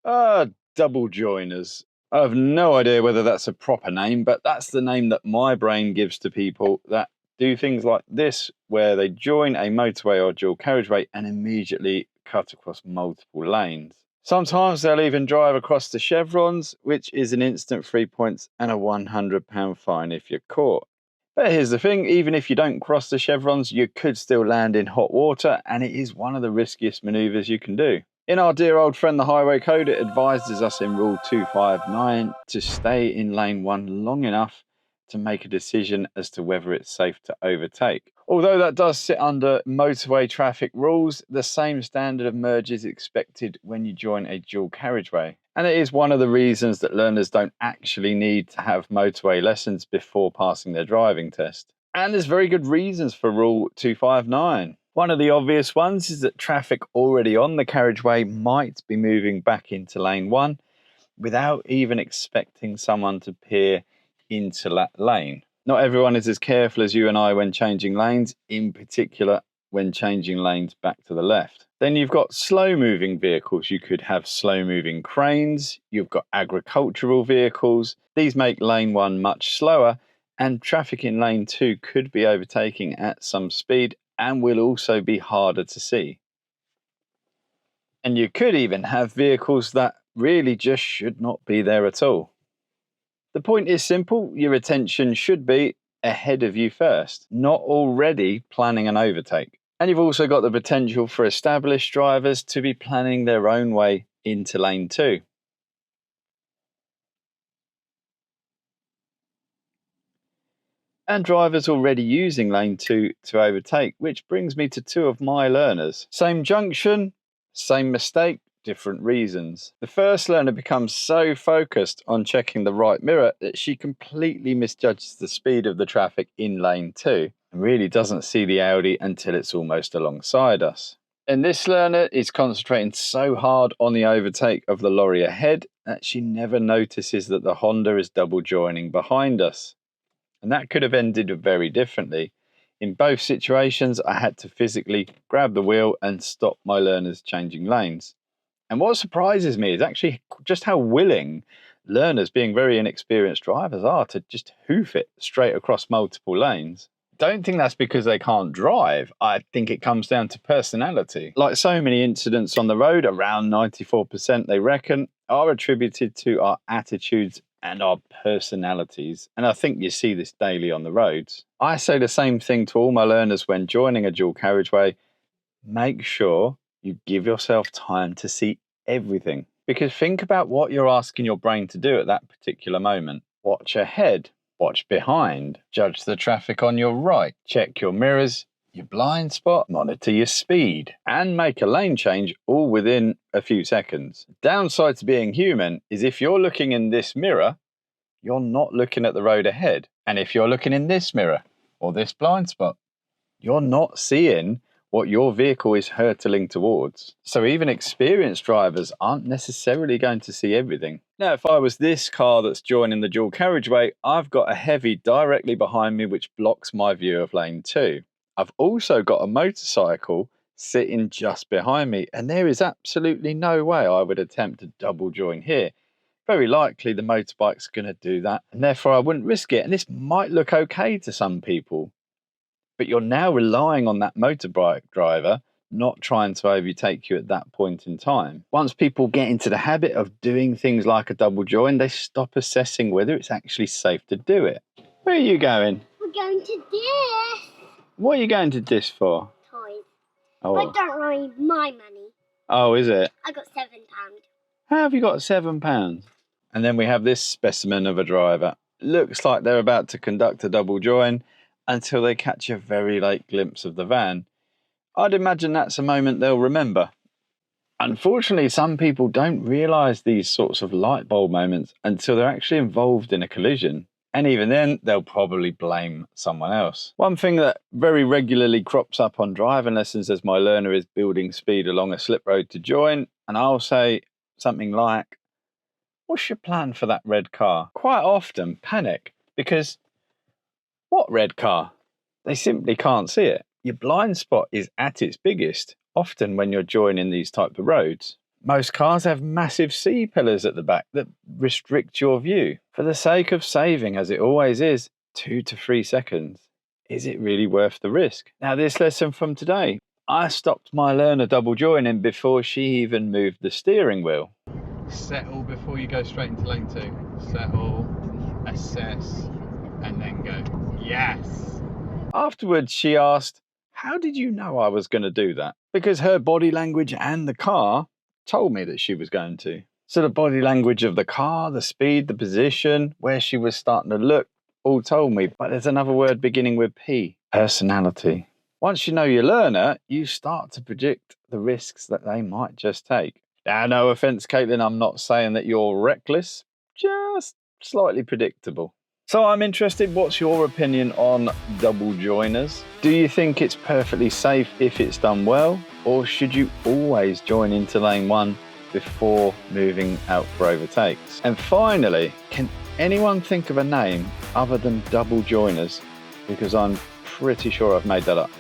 Ah, double joiners. I have no idea whether that's a proper name, but that's the name that my brain gives to people that do things like this, where they join a motorway or dual carriageway and immediately cut across multiple lanes. Sometimes they'll even drive across the chevrons, which is an instant 3 points and a £100 fine if you're caught. But here's the thing, even if you don't cross the chevrons, you could still land in hot water, and it is one of the riskiest manoeuvres you can do. In our dear old friend the highway code, it advises us in rule 259 to stay in lane 1 long enough to make a decision as to whether it's safe to overtake. Although that does sit under motorway traffic rules, the same standard of merge is expected when you join a dual carriageway. And it is one of the reasons that learners don't actually need to have motorway lessons before passing their driving test. And there's very good reasons for rule 259. One of the obvious ones is that traffic already on the carriageway might be moving back into lane 1 without even expecting someone to peer into that lane. Not everyone is as careful as you and I when changing lanes, in particular when changing lanes back to the left. Then you've got slow moving vehicles. You could have slow moving cranes. You've got agricultural vehicles. These make lane 1 much slower, and traffic in lane 2 could be overtaking at some speed and will also be harder to see. And you could even have vehicles that really just should not be there at all. The point is simple, your attention should be ahead of you first, not already planning an overtake. And you've also got the potential for established drivers to be planning their own way into lane 2. And drivers already using lane 2 to overtake, which brings me to 2 of my learners. Same junction, same mistake, different reasons. The first learner becomes so focused on checking the right mirror that she completely misjudges the speed of the traffic in lane 2 and really doesn't see the Audi until it's almost alongside us. And this learner is concentrating so hard on the overtake of the lorry ahead that she never notices that the Honda is double joining behind us. And that could have ended very differently. In both situations, I had to physically grab the wheel and stop my learners changing lanes. And what surprises me is actually just how willing learners, being very inexperienced drivers, are to just hoof it straight across multiple lanes. Don't think that's because they can't drive. I think it comes down to personality. Like so many incidents on the road, around 94% they reckon are attributed to our attitudes and our personalities. And I think you see this daily on the roads. I say the same thing to all my learners when joining a dual carriageway. Make sure you give yourself time to see everything. Because think about what you're asking your brain to do at that particular moment. Watch ahead, watch behind, judge the traffic on your right, check your mirrors, your blind spot, monitor your speed, and make a lane change all within a few seconds. Downside to being human is if you're looking in this mirror, you're not looking at the road ahead. And if you're looking in this mirror or this blind spot, you're not seeing what your vehicle is hurtling towards. So even experienced drivers aren't necessarily going to see everything. Now, if I was this car that's joining the dual carriageway, I've got a heavy directly behind me which blocks my view of lane 2. I've also got a motorcycle sitting just behind me, and there is absolutely no way I would attempt to double join here. Very likely the motorbike's going to do that, and therefore I wouldn't risk it. And this might look okay to some people, but you're now relying on that motorbike driver not trying to overtake you at that point in time. Once people get into the habit of doing things like a double join, they stop assessing whether it's actually safe to do it. Where are you going? We're going to this. What are you going to this for? Toys. Oh. But don't worry, my money. Oh, is it? I got £7. How have you got £7? And then we have this specimen of a driver. Looks like they're about to conduct a double join until they catch a very late glimpse of the van. I'd imagine that's a moment they'll remember. Unfortunately, some people don't realise these sorts of light bulb moments until they're actually involved in a collision. And even then, they'll probably blame someone else. One thing that very regularly crops up on driving lessons as my learner is building speed along a slip road to join, and I'll say something like, "What's your plan for that red car?" Quite often panic, because what red car? They simply can't see it. Your blind spot is at its biggest, often when you're joining these type of roads. Most cars have massive C-pillars at the back that restrict your view. For the sake of saving, as it always is, 2 to 3 seconds, is it really worth the risk? Now, this lesson from today, I stopped my learner double joining before she even moved the steering wheel. Settle before you go straight into lane 2. Settle, assess, and then go. Yes! Afterwards, she asked, how did you know I was going to do that? Because her body language and the car told me that she was going to. So the body language of the car, the speed, the position, where she was starting to look, all told me. But there's another word beginning with P, personality. Once you know your learner, you start to predict the risks that they might just take. Now, no offense, Caitlin, I'm not saying that you're reckless, just slightly predictable. So I'm interested, what's your opinion on double joiners? Do you think it's perfectly safe if it's done well? Or should you always join into lane 1 before moving out for overtakes? And finally, can anyone think of a name other than double joiners? Because I'm pretty sure I've made that up.